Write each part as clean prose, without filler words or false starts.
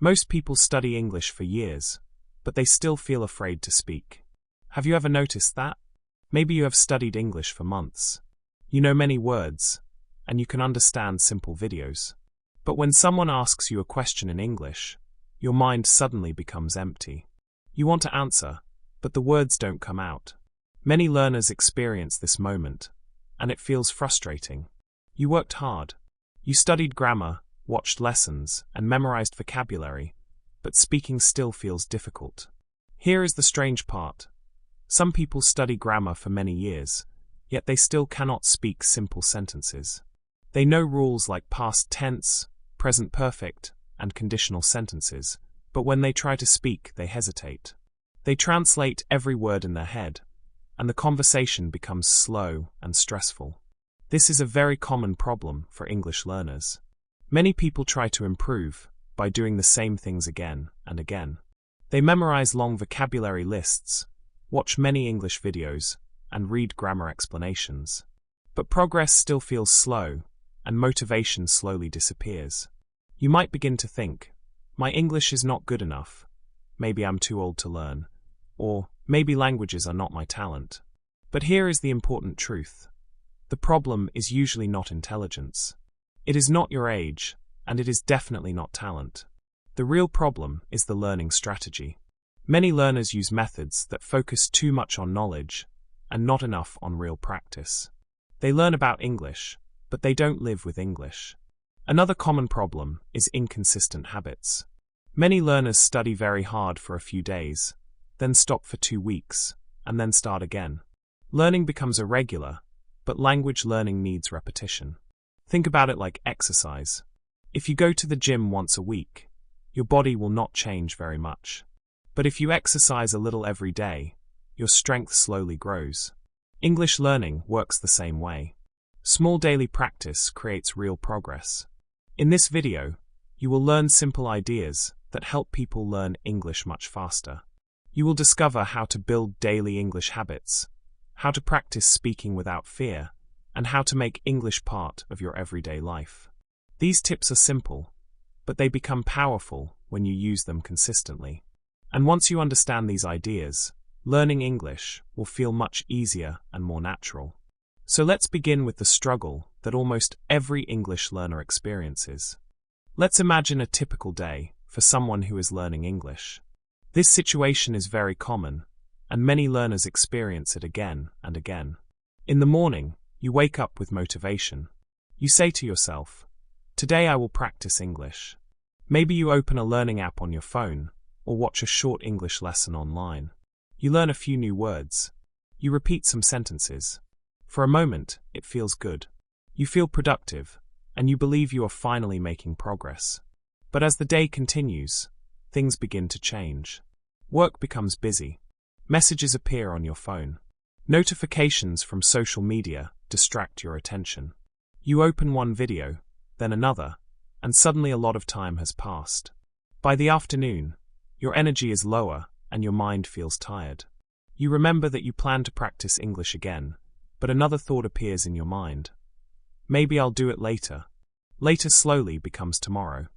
Most people study English for years, but they still feel afraid to speak. Have you ever noticed that? Maybe you have studied English for months. You know many words, and you can understand simple videos. But when someone asks you a question in English, your mind suddenly becomes empty. You want to answer, but the words don't come out. Many learners experience this moment, and it feels frustrating. You worked hard. You studied grammar, watched lessons, and memorized vocabulary, but speaking still feels difficult. Here is the strange part. Some people study grammar for many years, yet they still cannot speak simple sentences. They know rules like past tense, present perfect, and conditional sentences, but when they try to speak, they hesitate. They translate every word in their head, and the conversation becomes slow and stressful. This is a very common problem for English learners. Many people try to improve by doing the same things again and again. They memorize long vocabulary lists, watch many English videos, and read grammar explanations. But progress still feels slow, and motivation slowly disappears. You might begin to think, my English is not good enough, maybe I'm too old to learn, or maybe languages are not my talent. But here is the important truth. The problem is usually not intelligence. It is not your age, and it is definitely not talent. The real problem is the learning strategy. Many learners use methods that focus too much on knowledge and not enough on real practice. They learn about English, but they don't live with English. Another common problem is inconsistent habits. Many learners study very hard for a few days, then stop for 2 weeks, and then start again. Learning becomes irregular, but language learning needs repetition. Think about it like exercise. If you go to the gym once a week, your body will not change very much. But if you exercise a little every day, your strength slowly grows. English learning works the same way. Small daily practice creates real progress. In this video, you will learn simple ideas that help people learn English much faster. You will discover how to build daily English habits, how to practice speaking without fear, and how to make English part of your everyday life. These tips are simple, but they become powerful when you use them consistently. And once you understand these ideas, learning English will feel much easier and more natural. So let's begin with the struggle that almost every English learner experiences. Let's imagine a typical day for someone who is learning English. This situation is very common, and many learners experience it again and again. In the morning, you wake up with motivation. You say to yourself, "Today I will practice English." Maybe you open a learning app on your phone, or watch a short English lesson online. You learn a few new words. You repeat some sentences. For a moment, it feels good. You feel productive, and you believe you are finally making progress. But as the day continues, things begin to change. Work becomes busy. Messages appear on your phone. Notifications from social media distract your attention. You open one video, then another, and suddenly a lot of time has passed. By the afternoon, your energy is lower and your mind feels tired. You remember that you plan to practice English again, but another thought appears in your mind. Maybe I'll do it later. Later slowly becomes tomorrow.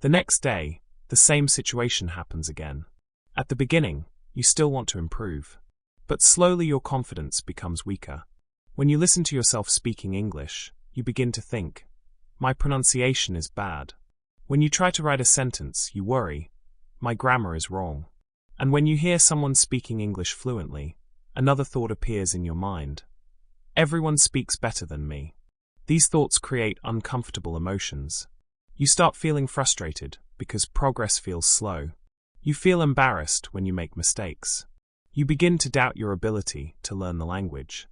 The next day, the same situation happens again. At the beginning, you still want to improve. But slowly your confidence becomes weaker. When you listen to yourself speaking English, you begin to think, my pronunciation is bad. When you try to write a sentence, you worry, my grammar is wrong. And when you hear someone speaking English fluently, another thought appears in your mind. Everyone speaks better than me. These thoughts create uncomfortable emotions. You start feeling frustrated because progress feels slow. You feel embarrassed when you make mistakes. You begin to doubt your ability to learn the language.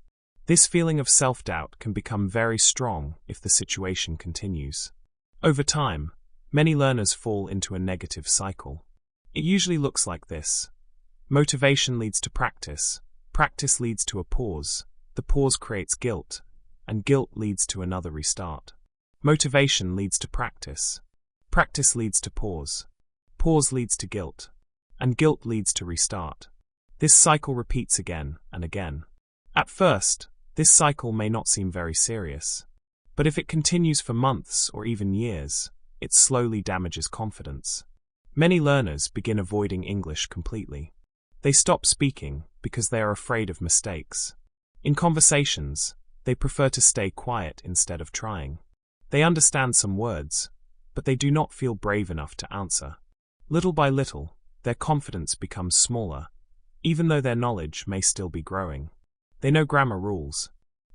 This feeling of self-doubt can become very strong if the situation continues. Over time, many learners fall into a negative cycle. It usually looks like this. Motivation leads to practice. Practice leads to a pause. The pause creates guilt, and guilt leads to another restart. Motivation leads to practice. Practice leads to pause. Pause leads to guilt, and guilt leads to restart. This cycle repeats again and again. At first, this cycle may not seem very serious, but if it continues for months or even years, it slowly damages confidence. Many learners begin avoiding English completely. They stop speaking because they are afraid of mistakes. In conversations, they prefer to stay quiet instead of trying. They understand some words, but they do not feel brave enough to answer. Little by little, their confidence becomes smaller, even though their knowledge may still be growing. They know grammar rules.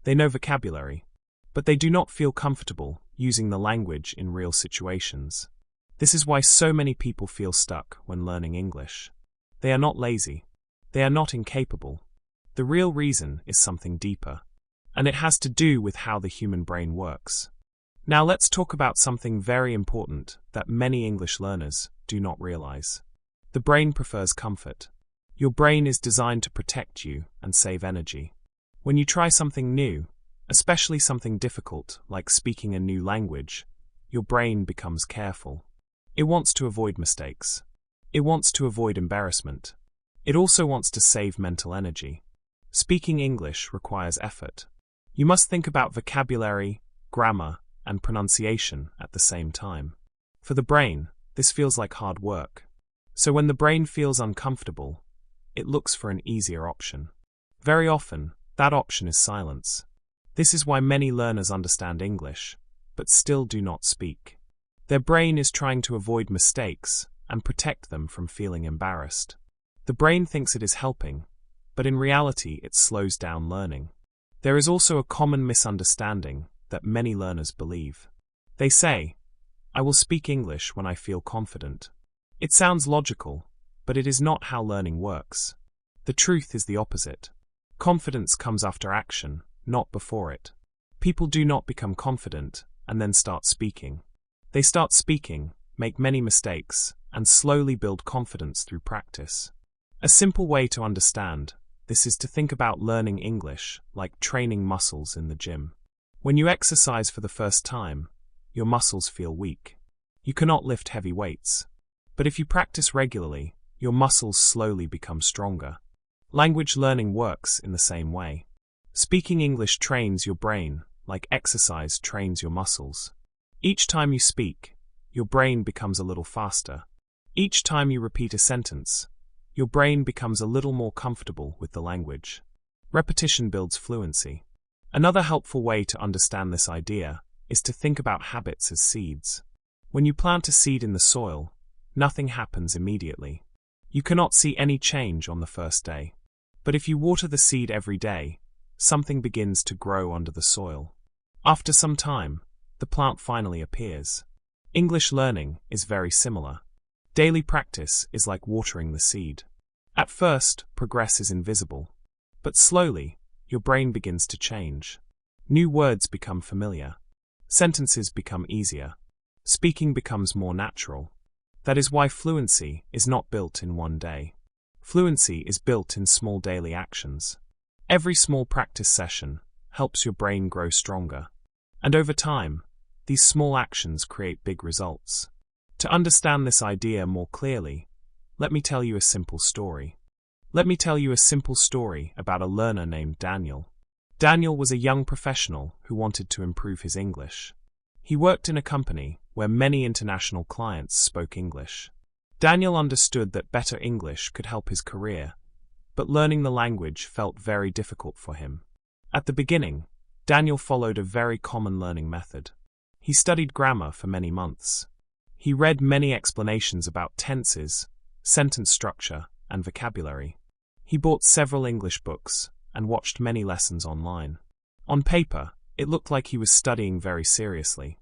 They know vocabulary, but they do not feel comfortable using the language in real situations. This is why so many people feel stuck when learning English. They are not lazy. They are not incapable. The real reason is something deeper, and it has to do with how the human brain works. Now let's talk about something very important that many English learners do not realize. The brain prefers comfort. Your brain is designed to protect you and save energy. When you try something new, especially something difficult like speaking a new language, your brain becomes careful. It wants to avoid mistakes. It wants to avoid embarrassment. It also wants to save mental energy. Speaking English requires effort. You must think about vocabulary, grammar, and pronunciation at the same time. For the brain, this feels like hard work. So when the brain feels uncomfortable, it looks for an easier option. Very often, that option is silence. This is why many learners understand English, but still do not speak. Their brain is trying to avoid mistakes and protect them from feeling embarrassed. The brain thinks it is helping, but in reality it slows down learning. There is also a common misunderstanding that many learners believe. They say, "I will speak English when I feel confident." It sounds logical, but it is not how learning works. The truth is the opposite. Confidence comes after action, not before it. People do not become confident and then start speaking. They start speaking, make many mistakes, and slowly build confidence through practice. A simple way to understand this is to think about learning English like training muscles in the gym. When you exercise for the first time, your muscles feel weak. You cannot lift heavy weights. But if you practice regularly, your muscles slowly become stronger. Language learning works in the same way. Speaking English trains your brain like exercise trains your muscles. Each time you speak, your brain becomes a little faster. Each time you repeat a sentence, your brain becomes a little more comfortable with the language. Repetition builds fluency. Another helpful way to understand this idea is to think about habits as seeds. When you plant a seed in the soil, nothing happens immediately. You cannot see any change on the first day. But if you water the seed every day, something begins to grow under the soil. After some time, the plant finally appears. English learning is very similar. Daily practice is like watering the seed. At first, progress is invisible. But slowly, your brain begins to change. New words become familiar. Sentences become easier. Speaking becomes more natural. That is why fluency is not built in one day. Fluency is built in small daily actions. Every small practice session helps your brain grow stronger. And over time, these small actions create big results. To understand this idea more clearly, let me tell you a simple story. Let me tell you a simple story about a learner named Daniel. Daniel was a young professional who wanted to improve his English. He worked in a company where many international clients spoke English. Daniel understood that better English could help his career, but learning the language felt very difficult for him. At the beginning, Daniel followed a very common learning method. He studied grammar for many months. He read many explanations about tenses, sentence structure, and vocabulary. He bought several English books and watched many lessons online. On paper, it looked like he was studying very seriously.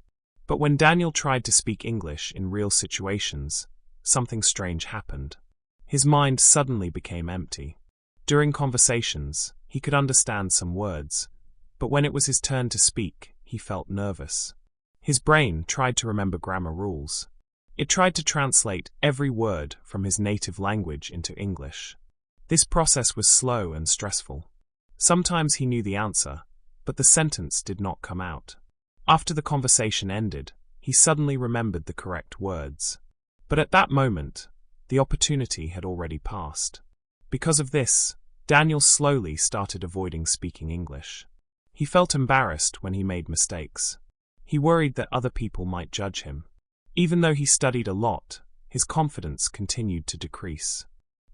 But when Daniel tried to speak English in real situations, something strange happened. His mind suddenly became empty. During conversations, he could understand some words, but when it was his turn to speak, he felt nervous. His brain tried to remember grammar rules. It tried to translate every word from his native language into English. This process was slow and stressful. Sometimes he knew the answer, but the sentence did not come out. After the conversation ended, he suddenly remembered the correct words. But at that moment, the opportunity had already passed. Because of this, Daniel slowly started avoiding speaking English. He felt embarrassed when he made mistakes. He worried that other people might judge him. Even though he studied a lot, his confidence continued to decrease.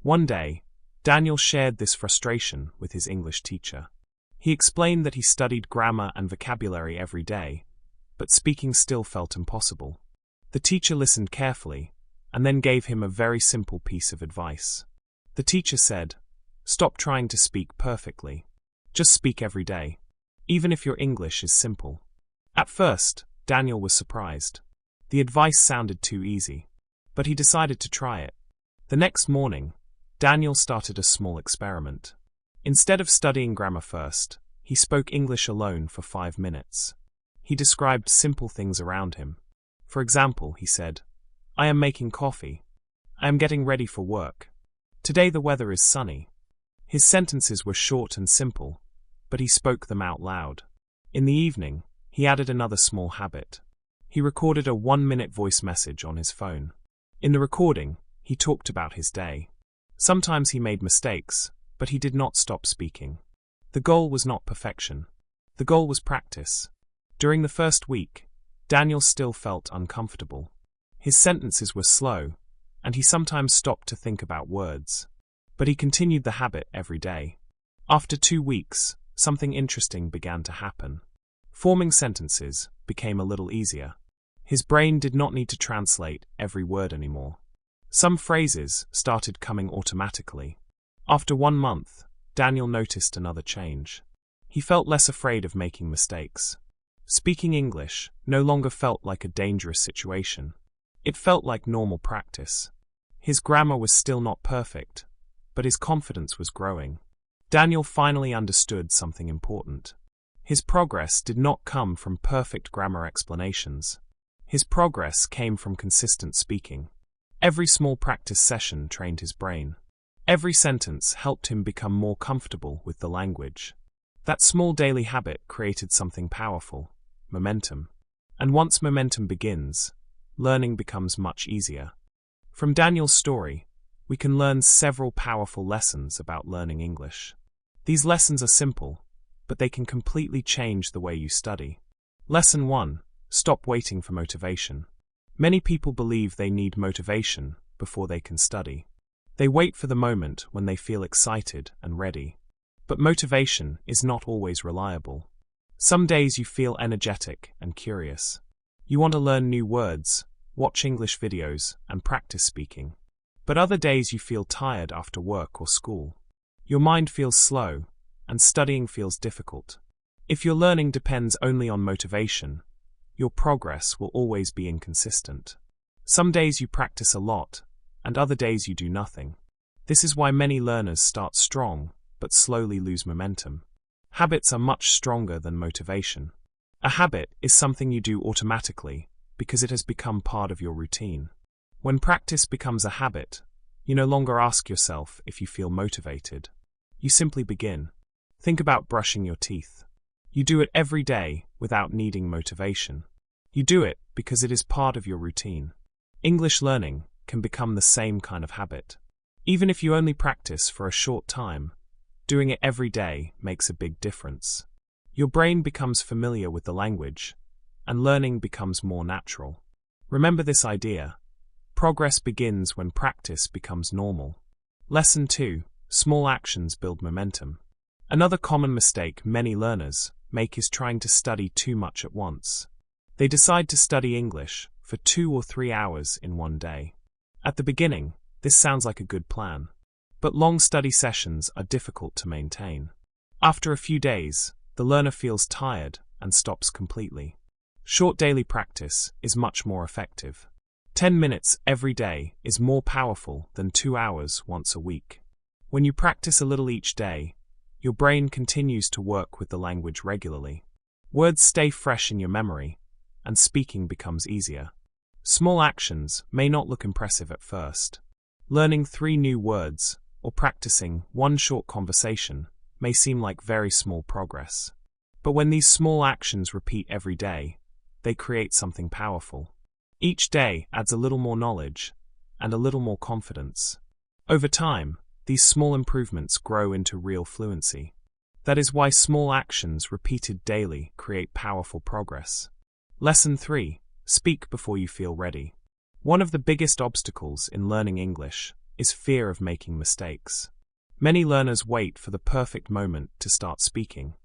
One day, Daniel shared this frustration with his English teacher. He explained that he studied grammar and vocabulary every day, but speaking still felt impossible. The teacher listened carefully, and then gave him a very simple piece of advice. The teacher said, "Stop trying to speak perfectly. Just speak every day, even if your English is simple." At first, Daniel was surprised. The advice sounded too easy, but he decided to try it. The next morning, Daniel started a small experiment. Instead of studying grammar first, he spoke English alone for 5 minutes. He described simple things around him. For example, he said, "I am making coffee. I am getting ready for work. Today the weather is sunny." His sentences were short and simple, but he spoke them out loud. In the evening, he added another small habit. He recorded a 1-minute voice message on his phone. In the recording, he talked about his day. Sometimes he made mistakes, but he did not stop speaking. The goal was not perfection. The goal was practice. During the first week, Daniel still felt uncomfortable. His sentences were slow, and he sometimes stopped to think about words. But he continued the habit every day. After 2 weeks, something interesting began to happen. Forming sentences became a little easier. His brain did not need to translate every word anymore. Some phrases started coming automatically. After 1 month, Daniel noticed another change. He felt less afraid of making mistakes. Speaking English no longer felt like a dangerous situation. It felt like normal practice. His grammar was still not perfect, but his confidence was growing. Daniel finally understood something important. His progress did not come from perfect grammar explanations. His progress came from consistent speaking. Every small practice session trained his brain. Every sentence helped him become more comfortable with the language. That small daily habit created something powerful: momentum. And once momentum begins, learning becomes much easier. From Daniel's story, we can learn several powerful lessons about learning English. These lessons are simple, but they can completely change the way you study. Lesson 1. Stop waiting for motivation. Many people believe they need motivation before they can study. They wait for the moment when they feel excited and ready. But motivation is not always reliable. Some days you feel energetic and curious. You want to learn new words, watch English videos, and practice speaking. But other days you feel tired after work or school. Your mind feels slow, and studying feels difficult. If your learning depends only on motivation, your progress will always be inconsistent. Some days you practice a lot, and other days you do nothing. This is why many learners start strong, but slowly lose momentum. Habits are much stronger than motivation. A habit is something you do automatically because it has become part of your routine. When practice becomes a habit, you no longer ask yourself if you feel motivated. You simply begin. Think about brushing your teeth. You do it every day without needing motivation. You do it because it is part of your routine. English learning can become the same kind of habit. Even if you only practice for a short time, doing it every day makes a big difference. Your brain becomes familiar with the language, and learning becomes more natural. Remember this idea: progress begins when practice becomes normal. Lesson 2. Small actions build momentum. Another common mistake many learners make is trying to study too much at once. They decide to study English for 2 or 3 hours in one day. At the beginning, this sounds like a good plan. But long study sessions are difficult to maintain. After a few days, the learner feels tired and stops completely. Short daily practice is much more effective. 10 minutes every day is more powerful than 2 hours once a week. When you practice a little each day, your brain continues to work with the language regularly. Words stay fresh in your memory, and speaking becomes easier. Small actions may not look impressive at first. Learning 3 new words or practicing 1 short conversation may seem like very small progress. But when these small actions repeat every day, they create something powerful. Each day adds a little more knowledge and a little more confidence. Over time, these small improvements grow into real fluency. That is why small actions repeated daily create powerful progress. Lesson 3. Speak before you feel ready. One of the biggest obstacles in learning English is fear of making mistakes. Many learners wait for the perfect moment to start speaking.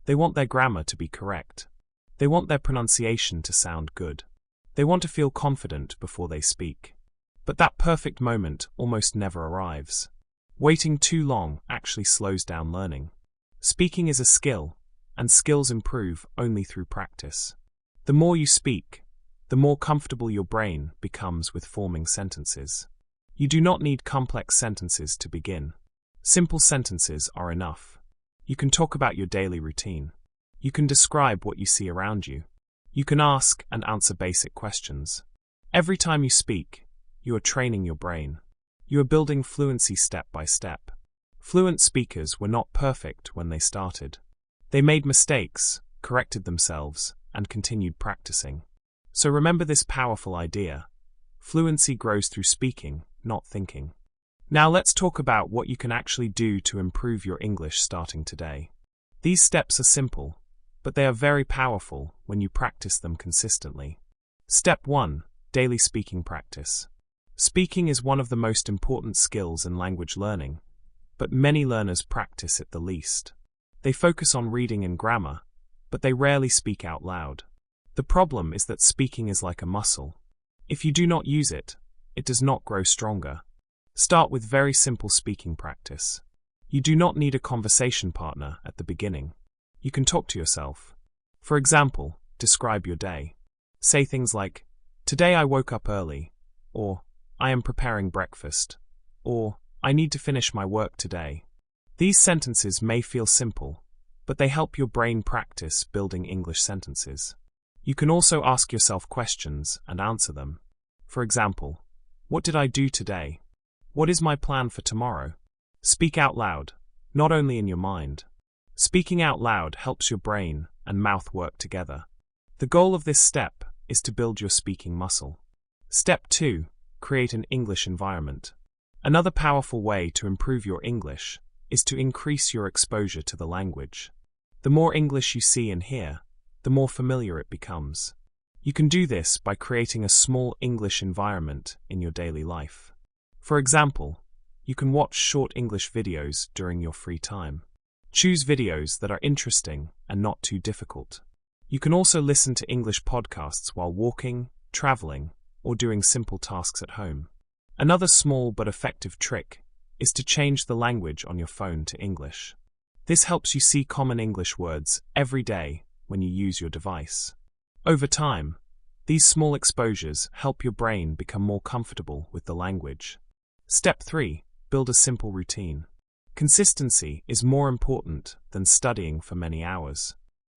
They want their grammar to be correct. They want their pronunciation to sound good. They want to feel confident before they speak. But that perfect moment almost never arrives. Waiting too long actually slows down learning. Speaking is a skill, and skills improve only through practice. The more you speak, the more comfortable your brain becomes with forming sentences. You do not need complex sentences to begin. Simple sentences are enough. You can talk about your daily routine. You can describe what you see around you. You can ask and answer basic questions. Every time you speak, you are training your brain. You are building fluency step by step. Fluent speakers were not perfect when they started. They made mistakes, corrected themselves, and continued practicing. So remember this powerful idea. Fluency grows through speaking, not thinking. Now let's talk about what you can actually do to improve your English starting today. These steps are simple, but they are very powerful when you practice them consistently. Step 1. Daily speaking practice. Speaking is one of the most important skills in language learning, but many learners practice it the least. They focus on reading and grammar, but they rarely speak out loud. The problem is that speaking is like a muscle. If you do not use it, it does not grow stronger. Start with very simple speaking practice. You do not need a conversation partner at the beginning. You can talk to yourself. For example, describe your day. Say things like, "Today I woke up early," or "I am preparing breakfast," or "I need to finish my work today." These sentences may feel simple, but they help your brain practice building English sentences. You can also ask yourself questions and answer them. For example, what did I do today? What is my plan for tomorrow? Speak out loud, not only in your mind. Speaking out loud helps your brain and mouth work together. The goal of this step is to build your speaking muscle. Step 2. Create an English environment. Another powerful way to improve your English is to increase your exposure to the language. The more English you see and hear, the more familiar it becomes. You can do this by creating a small English environment in your daily life. For example, you can watch short English videos during your free time. Choose videos that are interesting and not too difficult. You can also listen to English podcasts while walking, traveling, or doing simple tasks at home. Another small but effective trick is to change the language on your phone to English. This helps you see common English words every day when you use your device. Over time, these small exposures help your brain become more comfortable with the language. Step 3. Build a simple routine. Consistency is more important than studying for many hours.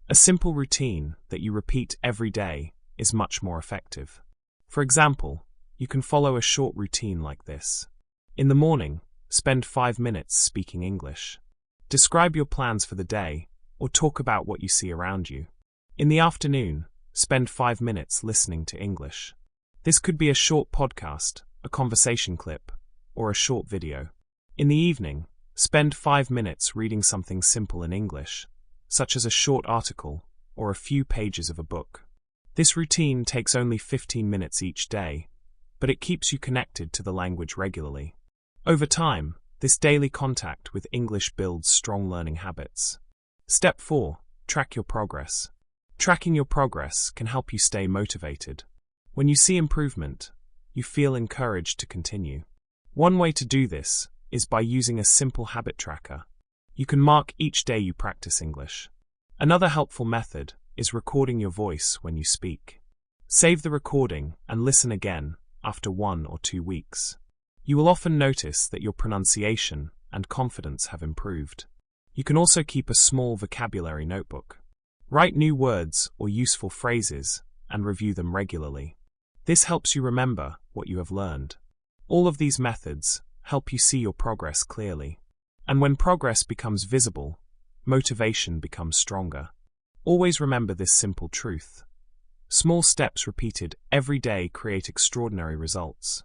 A simple routine that you repeat every day is much more effective. For example, you can follow a short routine like this. In the morning, spend 5 minutes speaking English. Describe your plans for the day, or talk about what you see around you. In the afternoon, spend 5 minutes listening to English. This could be a short podcast, a conversation clip, or a short video. In the evening, spend 5 minutes reading something simple in English, such as a short article or a few pages of a book. This routine takes only 15 minutes each day, but it keeps you connected to the language regularly. Over time, this daily contact with English builds strong learning habits. Step 4. Track your progress. Tracking your progress can help you stay motivated. When you see improvement, you feel encouraged to continue. One way to do this is by using a simple habit tracker. You can mark each day you practice English. Another helpful method is recording your voice when you speak. Save the recording and listen again after 1 or 2 weeks. You will often notice that your pronunciation and confidence have improved. You can also keep a small vocabulary notebook. Write new words or useful phrases and review them regularly. This helps you remember what you have learned. All of these methods help you see your progress clearly. And when progress becomes visible, motivation becomes stronger. Always remember this simple truth. Small steps repeated every day create extraordinary results.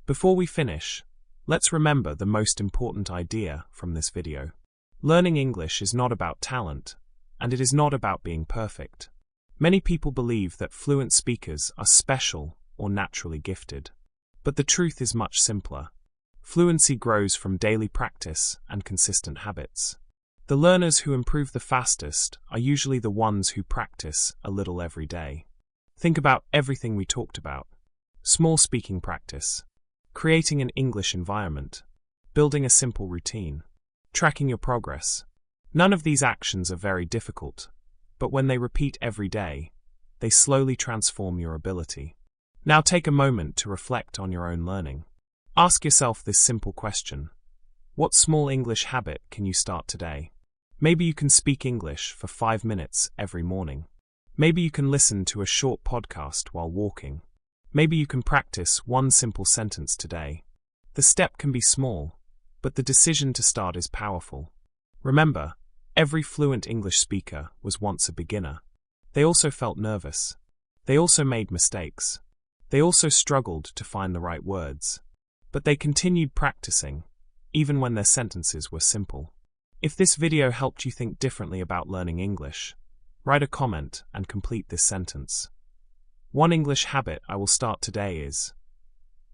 Before we finish, let's remember the most important idea from this video. Learning English is not about talent, and it is not about being perfect. Many people believe that fluent speakers are special or naturally gifted. But the truth is much simpler. Fluency grows from daily practice and consistent habits. The learners who improve the fastest are usually the ones who practice a little every day. Think about everything we talked about. Small speaking practice, creating an English environment, building a simple routine, tracking your progress. None of these actions are very difficult, but when they repeat every day, they slowly transform your ability. Now take a moment to reflect on your own learning. Ask yourself this simple question. What small English habit can you start today? Maybe you can speak English for 5 minutes every morning. Maybe you can listen to a short podcast while walking. Maybe you can practice one simple sentence today. The step can be small, but the decision to start is powerful. Remember, every fluent English speaker was once a beginner. They also felt nervous. They also made mistakes. They also struggled to find the right words. But they continued practicing, even when their sentences were simple. If this video helped you think differently about learning English, write a comment and complete this sentence. One English habit I will start today is.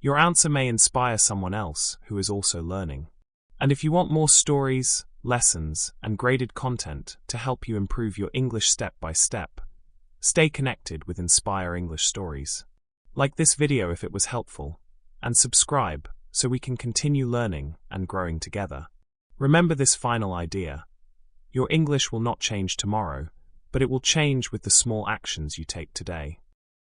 Your answer may inspire someone else who is also learning. And if you want more stories, lessons, and graded content to help you improve your English step by step, stay connected with Inspire English Stories. Like this video if it was helpful, and subscribe so we can continue learning and growing together. Remember this final idea. Your English will not change tomorrow, but it will change with the small actions you take today.